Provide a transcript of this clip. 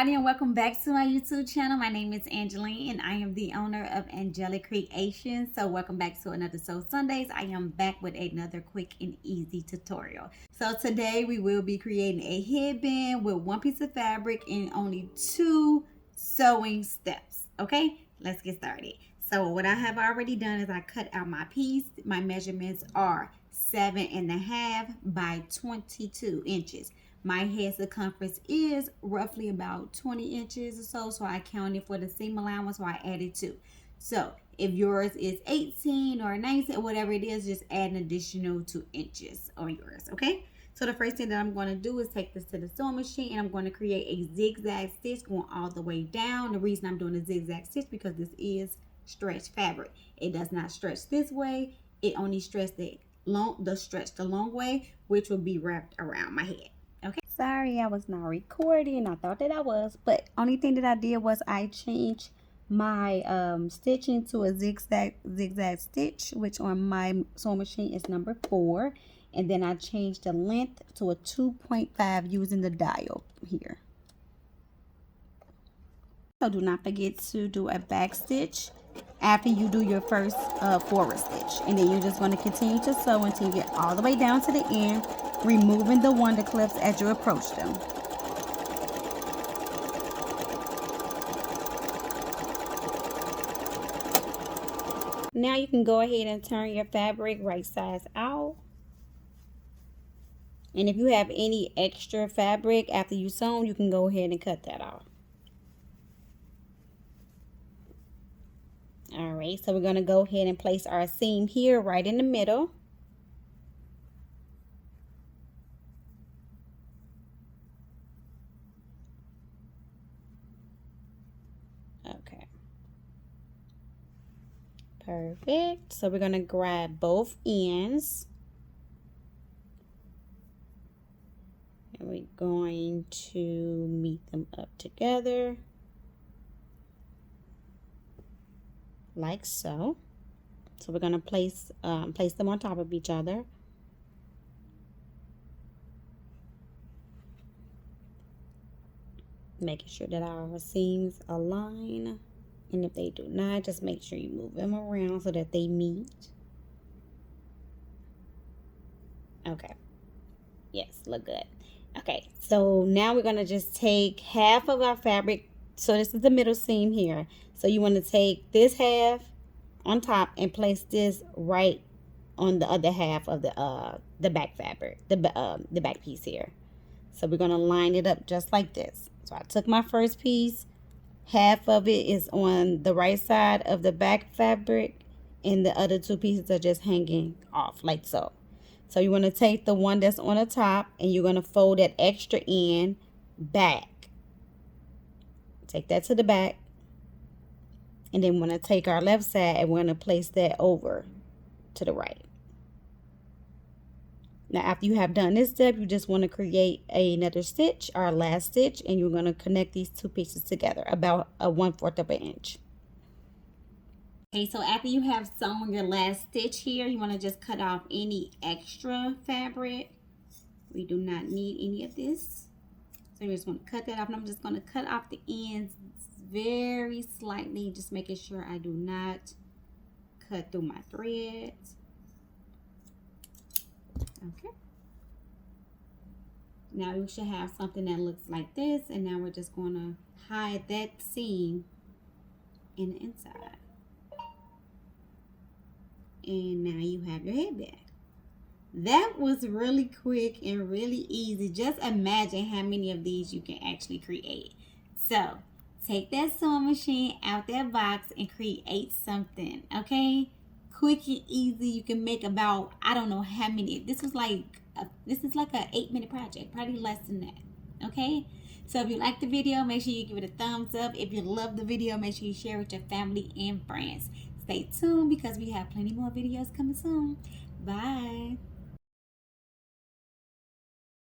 everybody, and welcome back to my YouTube channel. My name is Angeline and I am the owner of Angelic Creations. So welcome back to another Soul Sundays. I am back with another quick and easy tutorial. So today we will be creating a headband with one piece of fabric and only 2 sewing steps. Okay, let's get started. So what I have already done is I cut out my piece. My measurements are 7.5 by 22 inches. My head circumference is roughly about 20 inches or so I counted for the seam allowance, so I added 2. So if yours is 18 or 19 or whatever it is, just add an additional 2 inches on yours, okay? So the first thing that I'm going to do is take this to the sewing machine and I'm going to create a zigzag stitch going all the way down. The reason I'm doing a zigzag stitch because this is stretch fabric. It does not stretch this way. It only stretches the long way, which will be wrapped around my head. Okay, sorry I was not recording. I thought that I was, but only thing that I did was I changed my stitching to a zigzag stitch, which on my sewing machine is number 4, and then I changed the length to a 2.5 using the dial here. So do not forget to do a back stitch after you do your first forward stitch, and then you're just going to continue to sew until you get all the way down to the end, removing the wonder clips as you approach them. Now you can go ahead and turn your fabric right sides out. And if you have any extra fabric after you sew, you can go ahead and cut that off. Alright, so we're going to go ahead and place our seam here right in the middle. Okay. Perfect. So we're going to grab both ends. And we're going to meet them up together. Like so. So we're going to place them on top of each other. Making sure that our seams align. And if they do not, just make sure you move them around so that they meet. Okay. Yes, look good. Okay, so now we're going to just take half of our fabric. So this is the middle seam here. So you want to take this half on top and place this right on the other half of the back fabric, the back piece here. So we're going to line it up just like this. So I took my first piece, half of it is on the right side of the back fabric, and the other 2 pieces are just hanging off like so. So you want to take the one that's on the top and you're going to fold that extra end back. Take that to the back. And then we're going to take our left side and we're going to place that over to the right. Now after you have done this step, you just want to create another stitch, our last stitch, and you're going to connect these 2 pieces together about a 1/4 of an inch. Okay, so after you have sewn your last stitch here, you want to just cut off any extra fabric. We do not need any of this. So you just want to cut that off, and I'm just going to cut off the ends very slightly, just making sure I do not cut through my threads. Okay. Now we should have something that looks like this, and now we're just going to hide that seam in the inside. And now you have your headband. That was really quick and really easy. Just imagine how many of these you can actually create. So take that sewing machine out that box and create something, okay? Quick and easy. You can make about, I don't know how many. This is like a 8-minute project, probably less than that, okay? So if you like the video, make sure you give it a thumbs up. If you love the video, make sure you share with your family and friends. Stay tuned because we have plenty more videos coming soon. Bye.